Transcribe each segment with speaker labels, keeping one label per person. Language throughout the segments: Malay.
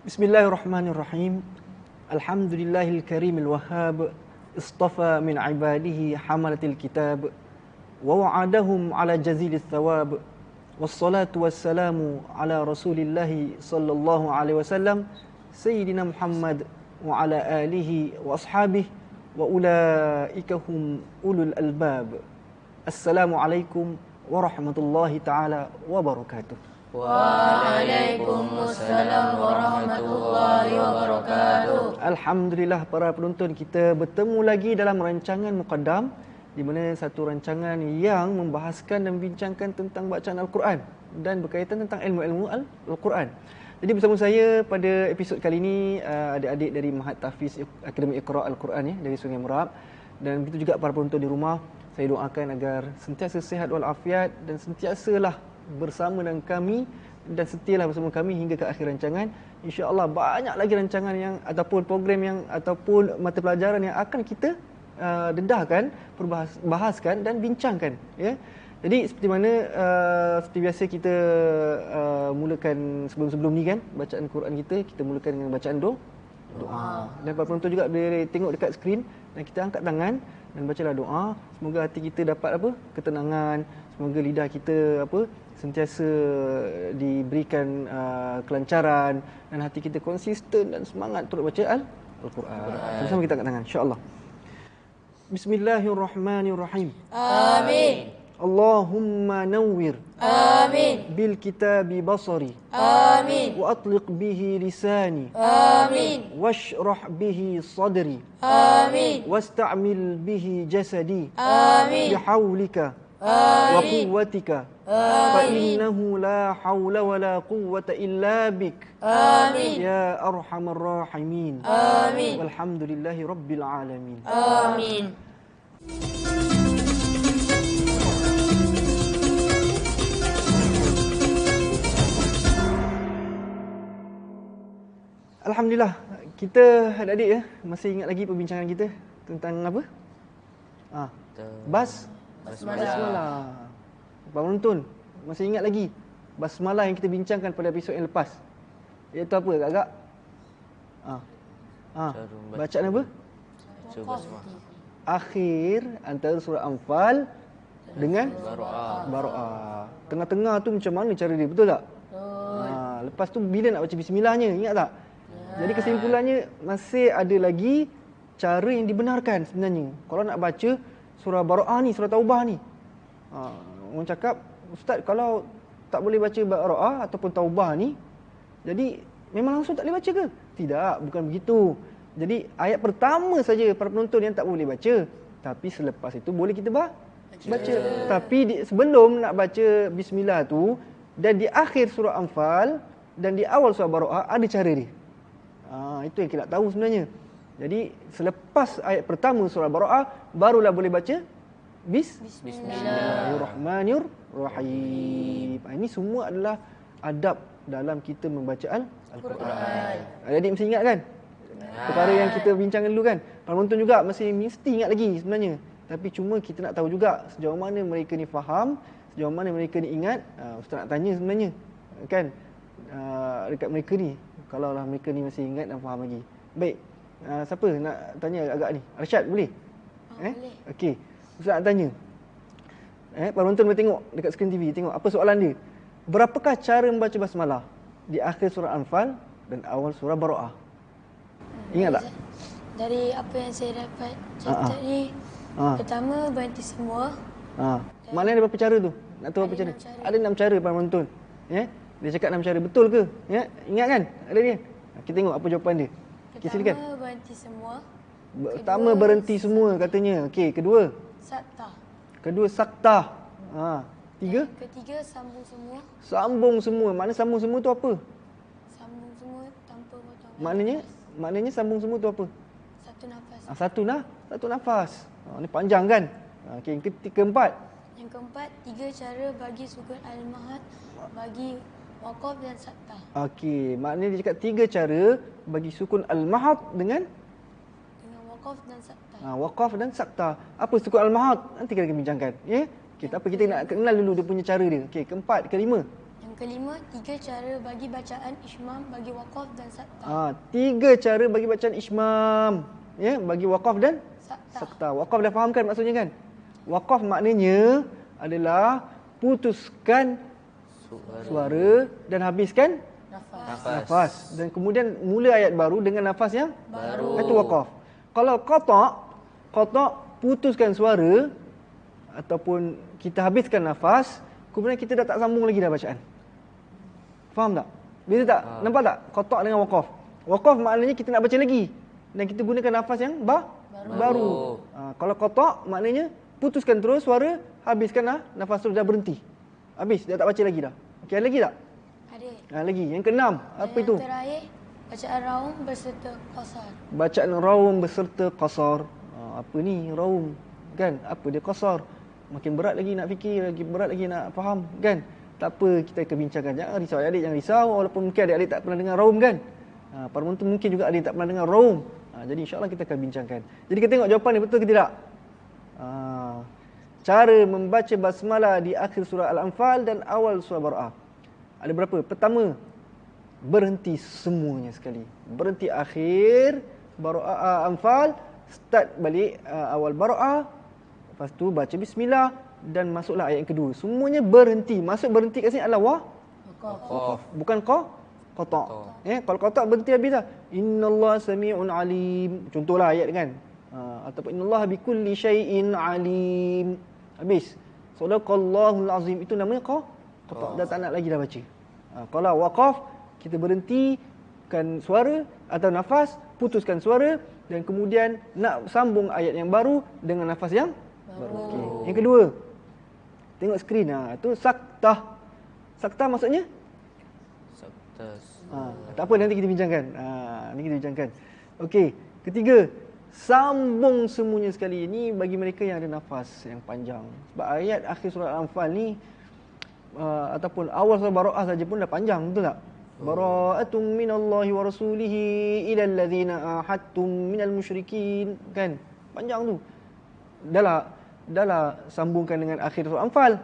Speaker 1: Bismillahirrahmanirrahim. Alhamdulillahil karimil wahhab. Istafa min ibadihi hamalatil kitab. Wa wa'adahum ala jazilis thawab. Wassalatu wassalamu ala rasulillahi sallallahu alaihi wasallam. Sayyidina Muhammad wa ala alihi wa ashabihi. Wa ulaika hum ulul albab. Assalamualaikum warahmatullahi ta'ala wabarakatuh.
Speaker 2: Waalaikumsalam warahmatullahi wabarakatuh.
Speaker 1: Alhamdulillah para penonton, kita bertemu lagi dalam rancangan Muqaddam, di mana satu rancangan yang membahaskan dan membincangkan tentang bacaan Al-Quran dan berkaitan tentang ilmu-ilmu Al-Quran. Jadi bersama saya pada episod kali ini adik-adik dari Mahat Tahfiz Akademi Iqra Al-Quran dari Sungai Merak, dan begitu juga para penonton di rumah. Saya doakan agar sentiasa sihat walafiat dan sentiasalah bersama dengan kami dan setialah bersama kami hingga ke akhir rancangan. InsyaAllah banyak lagi rancangan yang ataupun program yang ataupun mata pelajaran yang akan kita dedahkan, bahaskan dan bincangkan, ya. Jadi seperti mana seperti biasa kita mulakan sebelum ni kan bacaan Quran kita mulakan dengan bacaan doa. Dan para penonton juga boleh tengok dekat skrin dan kita angkat tangan dan bacalah doa. Semoga hati kita dapat ketenangan, semoga lidah kita sentiasa diberikan kelancaran dan hati kita konsisten dan semangat untuk baca Al-Quran. Sama-sama kita angkat tangan, insya-Allah. Bismillahirrahmanirrahim.
Speaker 2: Amin.
Speaker 1: Allahumma nawwir.
Speaker 2: Amin.
Speaker 1: Bil kitabi basari.
Speaker 2: Amin.
Speaker 1: Wa atliq bihi lisani.
Speaker 2: Amin.
Speaker 1: Washrah bihi sadri.
Speaker 2: Amin.
Speaker 1: Wasta'mil bihi jasadi.
Speaker 2: Amin.
Speaker 1: Bihawlika wa quwwatika. Fa innahu la hawla wa la quwwata illa bik.
Speaker 2: Amin.
Speaker 1: Ya arhamar rahimin.
Speaker 2: Amin.
Speaker 1: Walhamdulillahi rabbil alamin.
Speaker 2: Amin.
Speaker 1: Alhamdulillah, kita adik-adik masih ingat lagi perbincangan kita tentang apa? Basmalah. Pak penonton, masih ingat lagi basmalah yang kita bincangkan pada episod yang lepas? Iaitu apa agak-agak? Bacaan apa? Akhir antara surah Anfal dengan Baro'ah. Tengah-tengah tu macam mana cara dia, betul tak? Lepas tu bila nak baca bismillahnya, ingat tak? Jadi kesimpulannya masih ada lagi cara yang dibenarkan sebenarnya. Kalau nak baca surah Baro'ah ni, surah Taubah ni. Orang cakap, Ustaz kalau tak boleh baca Baro'ah ataupun Taubah ni, jadi memang langsung tak boleh baca ke? Tidak, bukan begitu. Jadi ayat pertama saja para penonton yang tak boleh baca. Tapi selepas itu boleh kita baca. Tapi sebelum nak baca bismillah tu, dan di akhir surah Anfal dan di awal surah Baro'ah ada cara dia. Itu yang kita nak tahu sebenarnya. Jadi selepas ayat pertama surah Baro'ah barulah boleh baca Bismillahirrahmanirrahim. Ini semua adalah adab dalam kita membaca Al-Quran. Adik mesti ingat kan? Perkara yang kita bincangkan dulu kan. Penonton juga mesti ingat lagi sebenarnya. Tapi cuma kita nak tahu juga sejauh mana mereka ni faham, sejauh mana mereka ni ingat. Ustaz nak tanya sebenarnya kan, dekat mereka ni, kalaulah mereka ni masih ingat dan faham lagi. Baik, siapa nak tanya agak ni? Arsyad boleh? Boleh. Okey, Ustaz nak tanya. Penonton boleh tengok dekat skrin TV, tengok apa soalan dia. Berapakah cara membaca basmalah di akhir surah Anfal dan awal surah Baro'ah? Ingat tak?
Speaker 3: Dari apa yang saya dapat catat ni, pertama berhenti semua.
Speaker 1: Maknanya ada berapa cara tu? Nak tahu berapa cara? Ada 6 cara para penonton. Ya? Dia cakap 6 cara, betul ke? Ya? Ingat kan? Ada dia. Kita tengok apa jawapan dia. Okay, silakan.
Speaker 3: Pertama berhenti semua.
Speaker 1: Pertama berhenti semua katanya. Okey, kedua saktah. Tiga?
Speaker 3: Ketiga sambung semua.
Speaker 1: Sambung semua. Makna sambung semua tu apa?
Speaker 3: Sambung semua tanpa potong.
Speaker 1: Maknanya sambung semua tu apa?
Speaker 3: Satu nafas.
Speaker 1: Satu nafas. Ni panjang kan? Okey, keempat.
Speaker 3: Yang keempat, 3 cara bagi sukun al-mahad, bagi waqaf dan saktah.
Speaker 1: Okey, maknanya dia cakap 3 cara bagi sukun al-mahad dengan
Speaker 3: waqaf dan saktah.
Speaker 1: Waqaf dan saktah. Apa sukun al-mahad? Nanti kita akan bincangkan. Ya? Okay, tak apa, kita nak kenal dulu dia punya cara dia. Okey, keempat, kelima.
Speaker 3: Yang Yang kelima, 3 cara bagi bacaan ishmam bagi waqaf dan sakta.
Speaker 1: 3 cara bagi bacaan ishmam, ya, bagi waqaf dan sakta. Waqaf dah faham kan maksudnya kan? Waqaf maknanya adalah putuskan suara dan habiskan nafas. Dan kemudian mula ayat baru dengan nafas yang baru. Itu waqaf. Kalau qata' putuskan suara ataupun kita habiskan nafas, kemudian kita dah tak sambung lagi dah bacaan. Faham tak? Beza tak? Nampak tak? Qata' dengan waqaf. Waqaf maknanya kita nak baca lagi dan kita gunakan nafas yang baru. Kalau qata' maknanya putuskan terus suara, habiskanlah nafas terus, dah berhenti. Habis, dah tak baca lagi dah. Okey, ada lagi tak?
Speaker 3: Ada.
Speaker 1: Lagi. Yang keenam, apa itu?
Speaker 3: Yang terakhir, bacaan raum berserta qasar.
Speaker 1: Bacaan raum berserta qasar. Apa ni raum? Kan? Apa dia qasar? Makin berat lagi nak fikir, lagi berat lagi nak faham, kan? Tak apa, kita akan bincangkan. Jangan risau adik-adik, jangan risau. Walaupun mungkin adik-adik tak pernah dengar raum kan? Para penonton mungkin juga ada yang tak pernah dengar raum. Jadi insya-Allah kita akan bincangkan. Jadi kita tengok jawapan ni betul ke tidak? Cara membaca basmalah di akhir surah Al-Anfal dan awal surah Bara'ah. Ada berapa? Pertama, berhenti semuanya sekali. Berhenti akhir Bara'ah Anfal, start balik awal Bara'ah. Lepas tu baca bismillah dan masuklah ayat yang kedua. Semuanya berhenti. Maksud berhenti kat sini adalah waqaf. Bukan qata'. Kalau qata' berhenti habis dah. Innallaha sami'un alim. Contohlah ayat kan. Ataupun innallaha bikulli syai'in alim. Habis. Sadaqallahul azim. Itu namanya qata'. Dah tak nak lagi dah baca. Kalau waqaf, kita berhentikan suara atau nafas, putuskan suara dan kemudian nak sambung ayat yang baru dengan nafas yang baru. Okay. Yang kedua, tengok skrin. Itu saktah. Saktah maksudnya? Tak apa, nanti kita bincangkan. Nanti kita bincangkan. Okey. Ketiga, sambung semuanya sekali. Ini bagi mereka yang ada nafas yang panjang. Sebab ayat akhir surah Al-Anfal ni ataupun awal surah Bara'ah saja pun dah panjang, betul tak? Bara'atum minallahi wa rasulihi ilal ladzina ahadtum minal musyrikin, kan? Panjang tu. Dahlah sambungkan dengan akhir surah Anfal.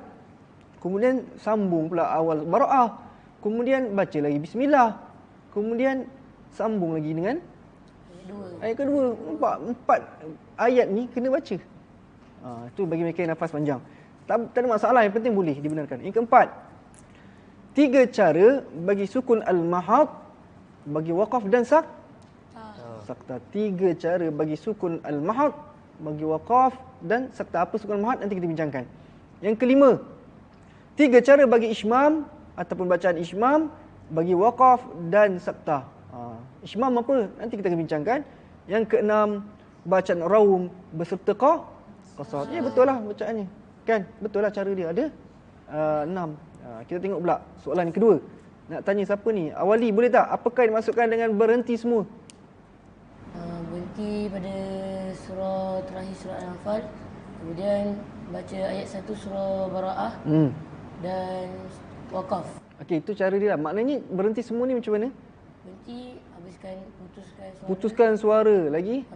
Speaker 1: Kemudian sambung pula awal Bara'ah. Kemudian baca lagi bismillah. Kemudian sambung lagi dengan ayat kedua. Empat ayat ni kena baca. Itu bagi mereka yang nafas panjang. Tak ada masalah, yang penting boleh dibenarkan. Yang keempat, 3 cara bagi sukun al-mahad, bagi waqaf dan sakta. 3 cara bagi sukun al-mahad, bagi waqaf dan sakta. Apa sukun al-mahad nanti kita bincangkan. Yang kelima, 3 cara bagi ishmam ataupun bacaan ishmam, bagi waqaf dan sakta. Ishmam apa? Nanti kita akan bincangkan. Yang keenam, bacaan raum berserta qasar. Ya, betul lah bacaannya. Kan? Betul lah cara dia. Ada 6. Kita tengok pula soalan yang kedua. Nak tanya siapa ni? Awali boleh tak? Apakah yang dimaksudkan dengan berhenti semua?
Speaker 2: Berhenti pada surah terakhir surah Al-Anfal. Kemudian baca ayat 1 surah Bara'ah. Dan waqaf.
Speaker 1: Okey, itu cara dia lah. Maknanya berhenti semua ni macam mana?
Speaker 2: Berhenti,
Speaker 1: putuskan suara. Lagi?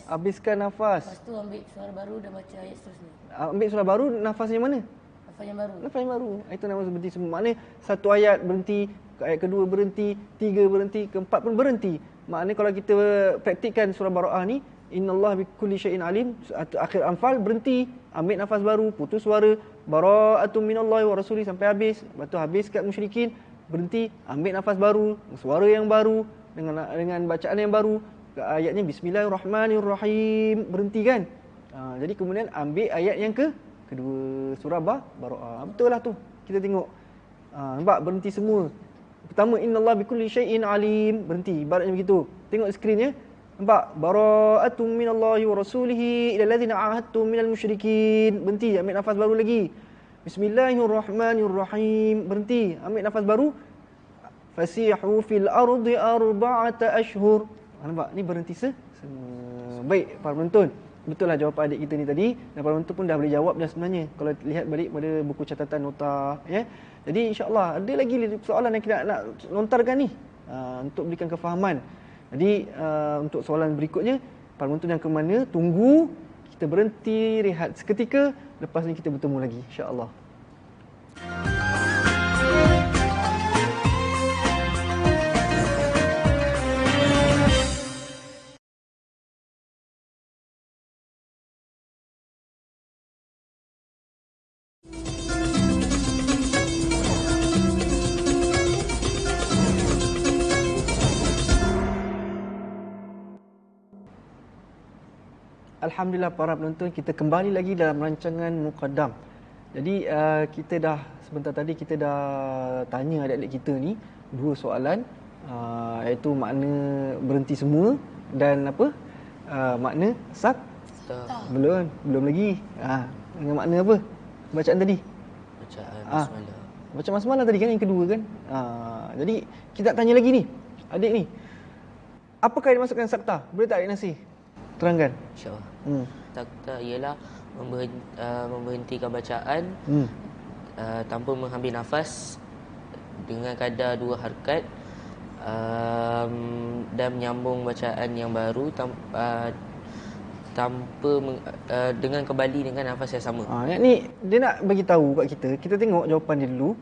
Speaker 1: Habiskan nafas.
Speaker 2: Lepas tu ambil suara baru dan baca ayat seterusnya.
Speaker 1: Ambil suara baru, nafas yang mana? Nafas yang baru. Itu nama berhenti semua. Maknanya satu ayat berhenti, ayat kedua berhenti, 3 berhenti, keempat pun berhenti. Maknanya kalau kita praktikkan surah Bara'ah ni, innallaha bikulli syai'in alim, akhir Anfal berhenti, ambil nafas baru, putus suara, bara'atum minallahi wa rasuli sampai habis. Lepas tu habis kat musyrikin, berhenti, ambil nafas baru, suara yang baru dengan bacaan yang baru. Ayatnya bismillahirrahmanirrahim, berhenti kan? Jadi kemudian ambil ayat yang kedua surah Bara'ah. Betul lah tu. Kita tengok. Nampak berhenti semua. Pertama, innallaha bikulli syai'in alim, berhenti. Ibaratnya begitu. Tengok skrinnya. Nampak? Bara'atum minallahi wa rasulihi ilal ladzina ahadtum minal musyrikin. Berhenti, ambil nafas baru lagi. Bismillahirrahmanirrahim. Berhenti, ambil nafas baru. Fasihu fil ardi arba'ata ashhur. Nampak? Ni berhenti semua. Baik, para penonton. Betul lah jawapan adik kita ni tadi. Dan para penonton pun dah boleh jawab dah sebenarnya. Kalau lihat balik pada buku catatan nota. Ya. Jadi insyaAllah ada lagi soalan yang kita nak lontarkan ni. Untuk berikan kefahaman. Jadi untuk soalan berikutnya, para penonton yang ke mana, tunggu. Kita berhenti, rehat seketika. Lepas ni kita bertemu lagi insyaAllah. alhamdulillah para penonton, kita kembali lagi dalam rancangan Muqaddam. Jadi kita dah sebentar tadi kita dah tanya adik-adik kita ni dua soalan, iaitu makna berhenti semua dan apa? Makna sak? Belum lagi. Dengan makna apa? Bacaan tadi.
Speaker 4: Bacaan basmalah.
Speaker 1: Bacaan basmalah tadi kan yang kedua kan. Jadi kita nak tanya lagi ni. Adik ni. Apakah yang dimaksudkan sakta? Boleh tak Adik Nasir terangkan?
Speaker 4: InsyaAllah. Sakta ialah memberhentikan bacaan tanpa mengambil nafas dengan kadar 2 harakat dan menyambung bacaan yang baru dengan kembali dengan nafas yang sama.
Speaker 1: Yang ni dia nak bagi tahu kat kita. Kita tengok jawapan dia dulu.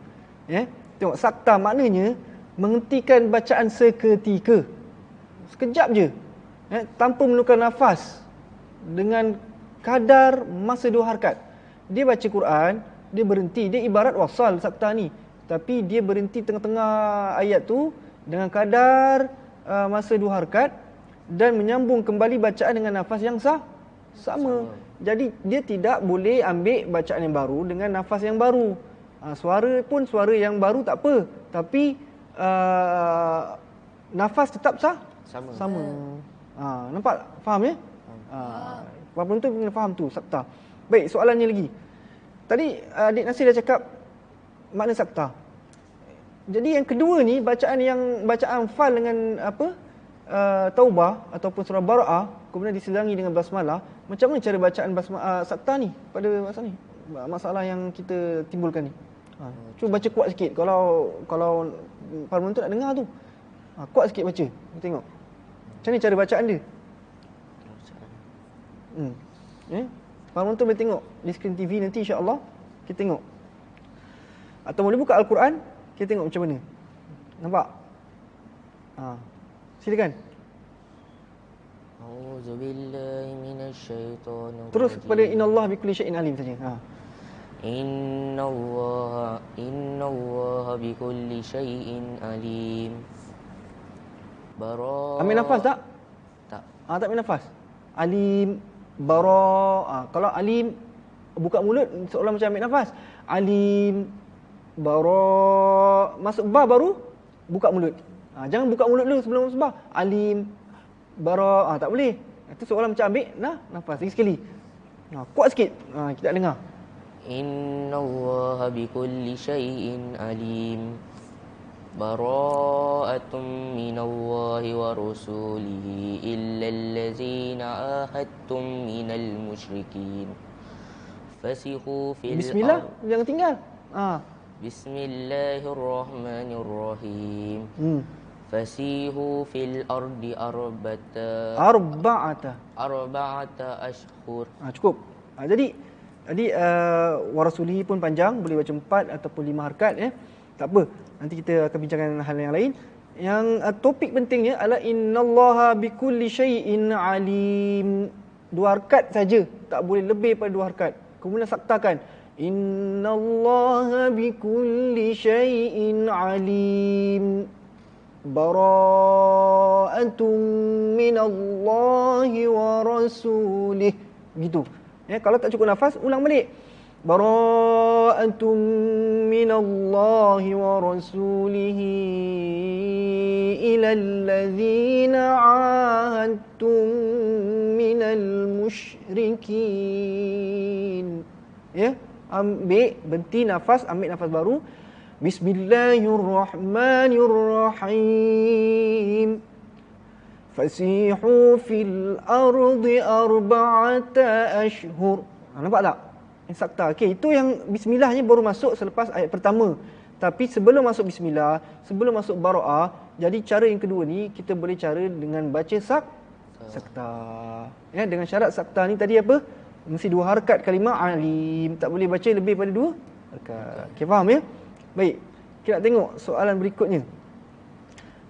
Speaker 1: Tengok sakta maknanya menghentikan bacaan seketika. Sekejap je. Tanpa menukar nafas dengan kadar masa 2 harakat. Dia baca Quran, dia berhenti. Dia ibarat wasal sakta ni. Tapi dia berhenti tengah-tengah ayat tu dengan kadar masa 2 harakat dan menyambung kembali bacaan dengan nafas yang sama. Jadi dia tidak boleh ambil bacaan yang baru dengan nafas yang baru. Suara pun suara yang baru tak apa. Tapi nafas tetap sama. Nampak? Faham ya? Para penonton kena faham tu, sakta. Baik, soalannya lagi. Tadi Adik Nasir dah cakap makna sakta. Jadi yang kedua ni bacaan fal dengan apa? Taubah ataupun surah Bara'ah kemudian diselangi dengan basmalah. Macam mana cara bacaan sakta ni pada masalah yang kita timbulkan ni? Cuba baca kuat sikit kalau para penonton nak dengar tu. Kuat sikit baca. Kita tengok. Macam ni cara bacaan dia? Para penonton boleh tengok di skrin TV nanti insya-Allah kita tengok. Atau boleh buka Al-Quran, kita tengok macam mana. Nampak? Silakan.
Speaker 4: Auzubillahi minasyaitonir rajim.
Speaker 1: Terus kepada innallaha bikulli syai'in alim saja.
Speaker 4: Innallaha bikulli syai'in alim.
Speaker 1: Ambil nafas tak?
Speaker 4: Tak.
Speaker 1: Tak ambil nafas. Alim, bara. Kalau alim buka mulut seolah macam ambil nafas. Alim, bara. Masuk ba baru buka mulut. Jangan buka mulut dulu sebelum masuk ba. Alim, bara. Tak boleh. Itu seolah macam ambil nafas. Lagi sekali. Kuat sikit. Kita tak dengar.
Speaker 4: Innallaha bikulli syai'in alim. Bara'atun minallahi wa rasulihi illa allazina ahadtum minal musyrikin. Fasihu fil
Speaker 1: Bismillah, jangan tinggal.
Speaker 4: Bismillahirrahmanirrahim. Fasihu fil ardi arba'ata ashhur.
Speaker 1: Cukup. Jadi warasulihi pun panjang, boleh baca 4 ataupun 5 harakat ya. Tak apa. Nanti kita akan bincangkan hal yang lain. Yang topik pentingnya adalah innallaha bikulli syai'in alim. 2 harakat saja, tak boleh lebih pada 2 harakat. Kemudian saktakan innallaha bikulli syai'in alim. Bara'atun minallahi wa rasulih. Begitu. Kalau tak cukup nafas, ulang balik. Bara'atun minallahi wa rasulihi ilal ladzina 'ahadtum minal musyrikin. Ambil, berhenti nafas, ambil nafas baru. Bismillahirrahmanirrahim. Fasihu fil ardi arba'ata ashhur. Nampak tak? Sakta. Okey, itu yang bismillahnya baru masuk selepas ayat pertama. Tapi sebelum masuk bismillah, sebelum masuk bara'ah, jadi cara yang kedua ni kita boleh cara dengan baca sakta. Dengan syarat sakta ni tadi apa? Mesti 2 harakat kalimah alim. Tak boleh baca lebih pada 2 harakat. Okey, faham ya? Baik. Kita nak tengok soalan berikutnya.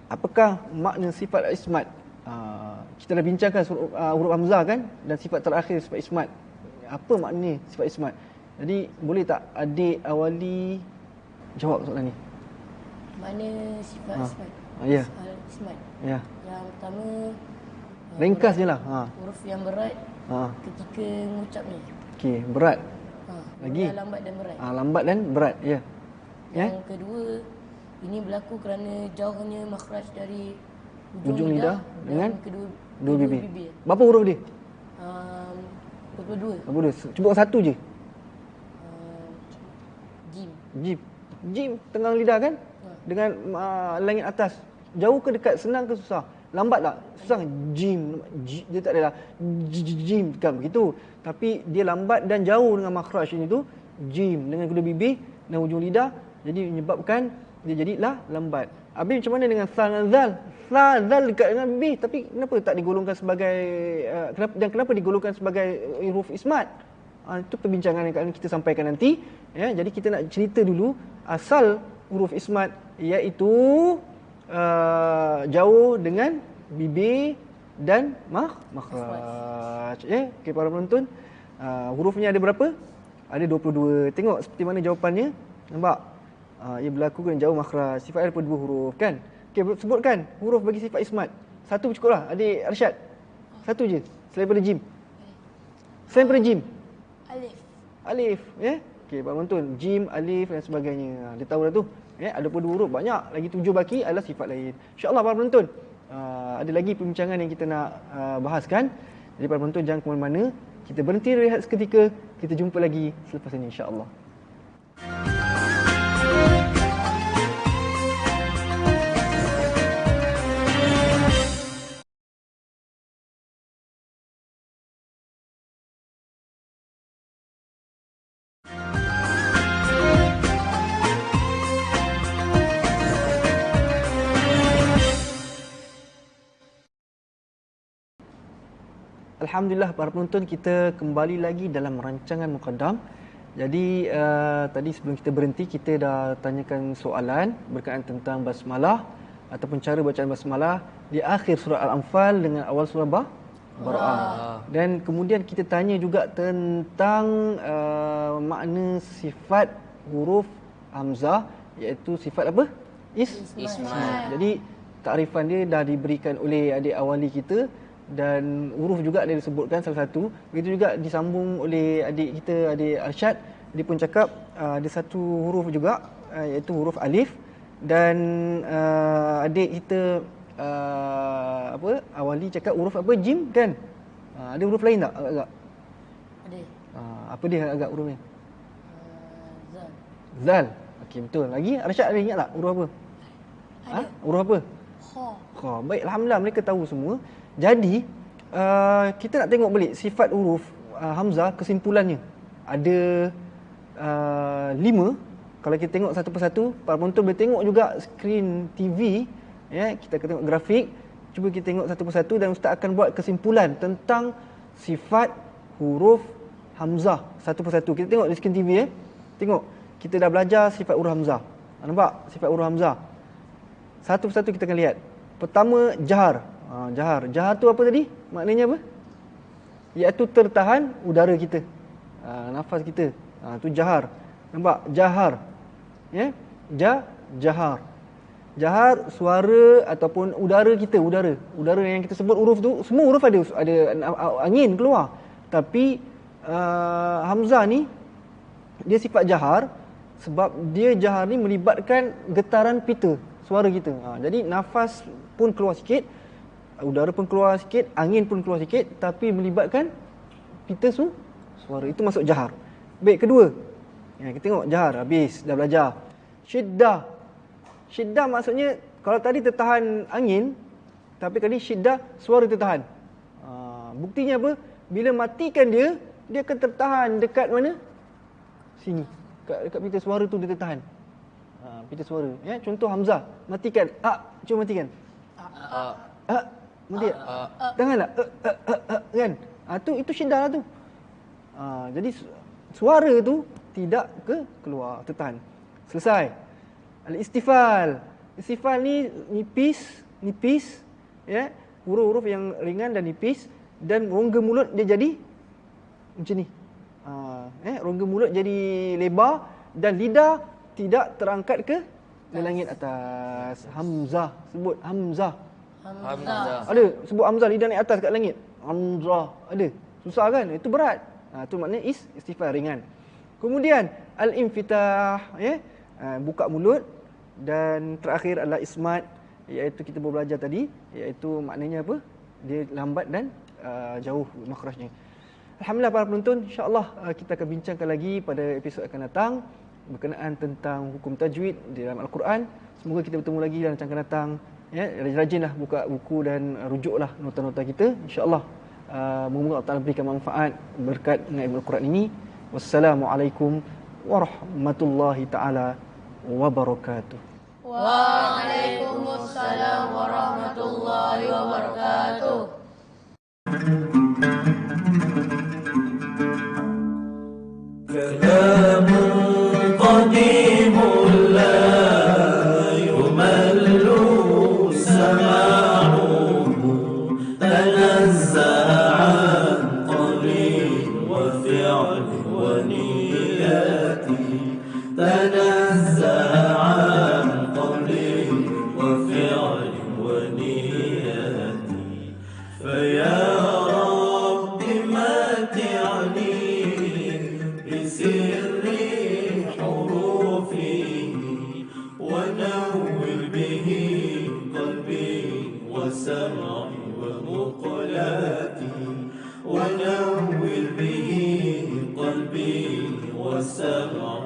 Speaker 1: Apakah makna sifat ismat? Kita dah bincangkan huruf hamzah kan, dan sifat terakhir sifat ismat. Apa maknanya sifat ismat? Jadi boleh tak adik awali jawab soalan ni?
Speaker 2: Mana sifat ismat?
Speaker 1: Ya.
Speaker 2: Ismat.
Speaker 1: Ya.
Speaker 2: Yang pertama
Speaker 1: ringkas je lah.
Speaker 2: Huruf yang berat ketika mengucap ni.
Speaker 1: Okey, berat. Lagi?
Speaker 2: Lambat dan berat.
Speaker 1: Lambat dan berat, ya.
Speaker 2: Yang kedua, ini berlaku kerana jauhnya makhraj dari
Speaker 1: Ujung lidah dengan dua bibir.
Speaker 2: bibir.
Speaker 1: Berapa huruf dia?
Speaker 2: 22.
Speaker 1: Berapa dia? Cuba satu je.
Speaker 2: Jim.
Speaker 1: Jim. Jim tengah lidah kan? Dengan langit atas. Jauh ke dekat? Senang ke susah? Lambat tak? Susah. Jim. Dia tak adalah jim kan begitu. Tapi dia lambat dan jauh dengan makhraj ini tu. Jim dengan kedua bibir dan ujung lidah. Jadi menyebabkan dia jadilah lambat. Habis macam mana dengan sa dan zal? Sa, zal dekat dengan bibir. Tapi kenapa tak digolongkan sebagai kenapa digolongkan sebagai huruf ismat? Itu perbincangan yang kita sampaikan nanti. Ya, jadi kita nak cerita dulu asal huruf ismat, iaitu jauh dengan bibir dan makhraj. Ya, okey para penonton. Hurufnya ada berapa? Ada 22. Tengok seperti mana jawapannya. Nampak? Ia berlaku dengan jauh makhraj. Sifat ada dua huruf kan? Okey, sebutkan huruf bagi sifat ismat. Satu cukuplah. Adik Arsyad. Satu je. Selain daripada jim. Selain daripada jim.
Speaker 3: Alif.
Speaker 1: Alif, ya. Okey, pak penonton, jim, alif dan sebagainya. Dia tahu dah tu. Ya, ada 22 huruf, banyak. Lagi 7 baki adalah sifat lain. Insya-Allah para penonton, ada lagi perbincangan yang kita nak bahaskan. Jadi para penonton jangan ke mana-mana. Kita berhenti rehat seketika. Kita jumpa lagi selepas ini insya-Allah. Alhamdulillah para penonton, kita kembali lagi dalam rancangan Muqaddam. Jadi tadi sebelum kita berhenti, kita dah tanyakan soalan berkaitan tentang basmalah ataupun cara bacaan basmalah di akhir surah Al-Anfal dengan awal surah Bara'ah. Dan kemudian kita tanya juga tentang makna sifat huruf hamzah, iaitu sifat apa? Ismat. Jadi takrifan dia dah diberikan oleh adik awali kita. Dan huruf juga ada disebutkan salah satu. Begitu juga disambung oleh adik kita, adik Arsyad. Dia pun cakap ada satu huruf juga, iaitu huruf alif. Dan adik kita awali cakap huruf apa? Jim kan? Ada huruf lain tak agak-agak?
Speaker 2: Ada.
Speaker 1: Apa dia agak hurufnya?
Speaker 2: Zal.
Speaker 1: Zal. Okey, betul. Lagi Arsyad ada ingat tak huruf apa?
Speaker 3: Ada.
Speaker 1: Huruf apa?
Speaker 3: Kha.
Speaker 1: Baik, alhamdulillah mereka tahu semua. Jadi kita nak tengok balik sifat huruf hamzah, kesimpulannya. Ada 5. Kalau kita tengok satu persatu, para penonton boleh tengok juga skrin TV, ya, kita akan tengok grafik. Cuba kita tengok satu persatu dan ustaz akan buat kesimpulan tentang sifat huruf hamzah satu persatu. Kita tengok di skrin TV, ya. Tengok, kita dah belajar sifat huruf hamzah. Nampak sifat huruf hamzah? Satu persatu kita akan lihat. Pertama, jahar. Jahar. Jahar tu apa tadi? Maknanya apa? Iaitu tertahan udara kita. Nafas kita. Tu jahar. Nampak? Jahar. Ya? Jahar. Jahar suara ataupun udara kita, udara. Udara yang kita sebut huruf tu, semua huruf ada angin keluar. Tapi hamzah ni dia sifat jahar sebab dia jahar ni melibatkan getaran pita suara kita. Jadi nafas pun keluar sikit, udara pun keluar sikit, angin pun keluar sikit, tapi melibatkan pita suara. Itu masuk jahar. Baik, kedua. Kita tengok jahar, habis dah belajar. Syiddah. Syiddah maksudnya, kalau tadi tertahan angin, tapi kali syiddah suara tertahan. Buktinya apa? Bila matikan dia, dia akan tertahan dekat mana? Sini. Dekat pita suara tu dia tertahan. Pita suara. Ya, contoh hamzah, matikan. Cuba matikan. Mati tak? Janganlah. Kan? Itu syiddah lah tu. Jadi suara tu tidak keluar, tertahan. Selesai. Al-istifal. Istifal ni nipis, ya. Huruf-huruf yang ringan dan nipis, dan rongga mulut dia jadi macam ni. Rongga mulut jadi lebar dan lidah tidak terangkat ke langit atas. Hamzah. Sebut Hamzah.
Speaker 2: Hamzah.
Speaker 1: Ada sebut Hamzah, lidah naik atas kat langit. Hamzah. Ada. susah kan? Itu berat. Itu maknanya istighfar ringan. Kemudian al-infitah, ya, buka mulut. Dan terakhir adalah ismat, iaitu kita baru belajar tadi, iaitu maknanya apa? Dia lambat dan jauh makhrajnya. Alhamdulillah para penonton, insya-Allah kita akan bincangkan lagi pada episod akan datang berkenaan tentang hukum tajwid di dalam Al-Quran. Semoga kita bertemu lagi dalam akan datang. Ya, rajin-rajinlah buka buku dan rujuklah nota-nota kita. Insya-Allah moga-moga Allah Taala berikan manfaat berkat dengan ilmu Al-Quran ini. Wassalamualaikum warahmatullahi taala wabarakatuh.
Speaker 2: Waalaikumsalam warahmatullahi wabarakatuh.
Speaker 5: كلام قديم لا يمل سماعه تنزه عن قول وفعل ونيات تنزه عن قول وفعل ونيات فيا رب متعني بسر حروفه ونور به قلبي وسمعي ومقلاتي ونور به قلبي وسمعي